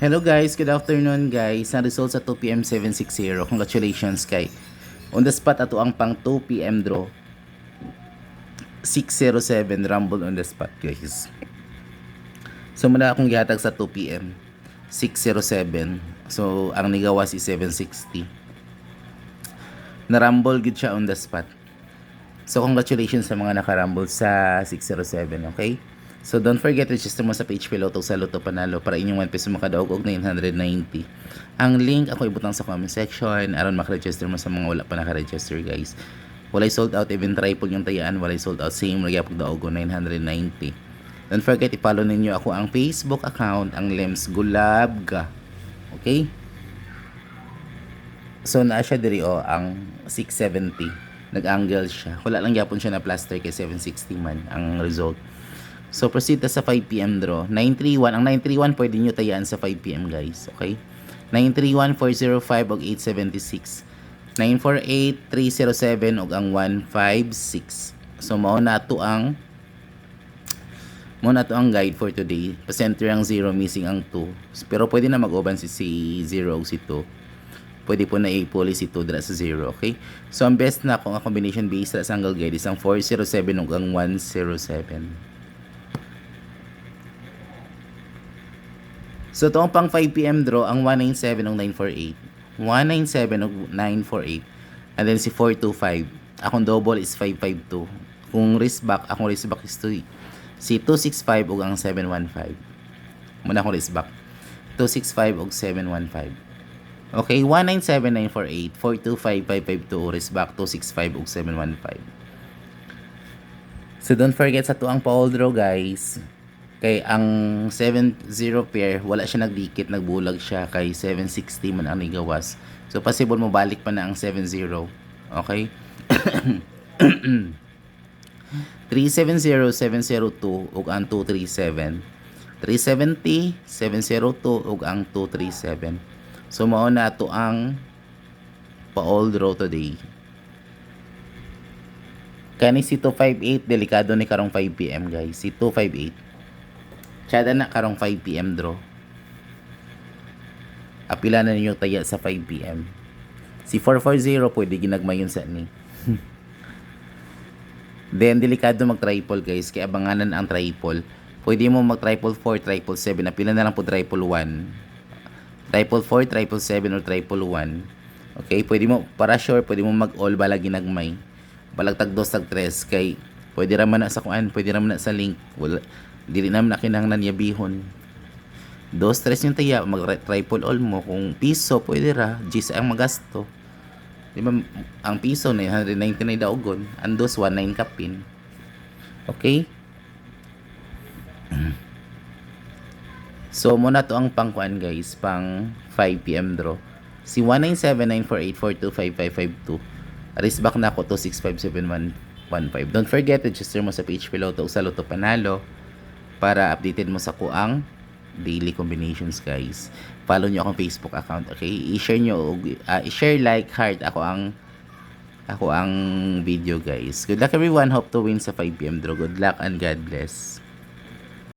Hello guys, good afternoon guys. Ang result sa 2pm 760. Congratulations kay on the spot ato ang pang 2pm draw 607 rumble on the spot guys. So muna akong gihatag sa 2pm 607. So ang nigawas is 760. Na rumble gid siya on the spot. So congratulations sa mga nakarumble sa 607, okay? So don't forget to register mo sa page Piloto sa Lotto Panalo para inyong 1 peso makadaog og 990. Ang link ako ibutang sa comment section aron makaregister mo sa mga wala pa nakaregister guys. Walay sold out, even triple yung tayaan, walay sold out, same nagya pag daog 990. Don't forget i-follow ninyo ako ang Facebook account, ang Lems Gulabga. Okay? So naa siya diri ang 670. Nag-angle siya. Wala lang yapon siya na plaster kay 760 man ang result. So proceed ta sa 5pm draw. 931, ang 931 pwede nyo tayaan sa 5pm guys. Okay? 931, 405 og 876. 948, 307 og ang 156. So mao na to ang guide for today. Pa-center ang 0, missing ang 2. Pero pwede na mag-oban si 0 o si 2. Pwede po na i-pull si 2 dra sa 0, okay? So ang best na kung ang combination base sa angle guide is ang 407 ug ang 107. So ito ang pang 5pm draw, ang 197 ug 948. 197 ug 948. And then si 425. Akong double is 552. Kung risk back, akong risk back is 2. Si 265 ug ang 715. Muna akong risk back. 265 ug 715. Okay, 197, 948, 425, 552, risk back 265 ug 715. So don't forget sa tuang Paul draw guys. Kay ang 70 pair, wala siya nagdikit, nagbulag siya kay 760 man ang nigawas. So possible mo balik pa na ang 70. Okay? 370, 702 ug ang 237. 370, 702 ug ang 237. So mao na ato ang pa-all draw today. Kani si 258 delikado ni karong 5pm guys. Si 258. Tsada na karong 5pm draw. Apila na ninyo taya sa 5pm. Si 440 pwede ginagmayon sa ni. Then delikado mag triple guys, kaya abanganan ang triple. Pwede mo mag triple 4, triple 7. Apila na lang po triple 1. Triple 4, triple 7 or triple 1. Okay, pwede mo para sure pwede mo mag all bala ginagmay. Balag tag 2 tag 3 kay pwede ra man na sa kuan, pwede ra man na sa link. Wala dili naman na kinahanglan yabihon. 2-3 yung taya, mag-triple all mo. Kung piso, pwede ra. Gis ang magasto. Di ba, ang piso na 190 na daogon. Ang 19 kapin. Okay? So, muna to ang pangkuan guys. Pang 5pm draw. Si 197-948-425-552. Risk back na ako to 657-115. Don't forget to register mo sa page Piloto sa Lotto Panalo para updated mo sa kuang daily combinations guys. Follow nyo akong Facebook account, okay? I-share nyo, i-share, like, heart ako ang video guys. Good luck everyone. Hope to win sa 5pm draw. Good luck and God bless.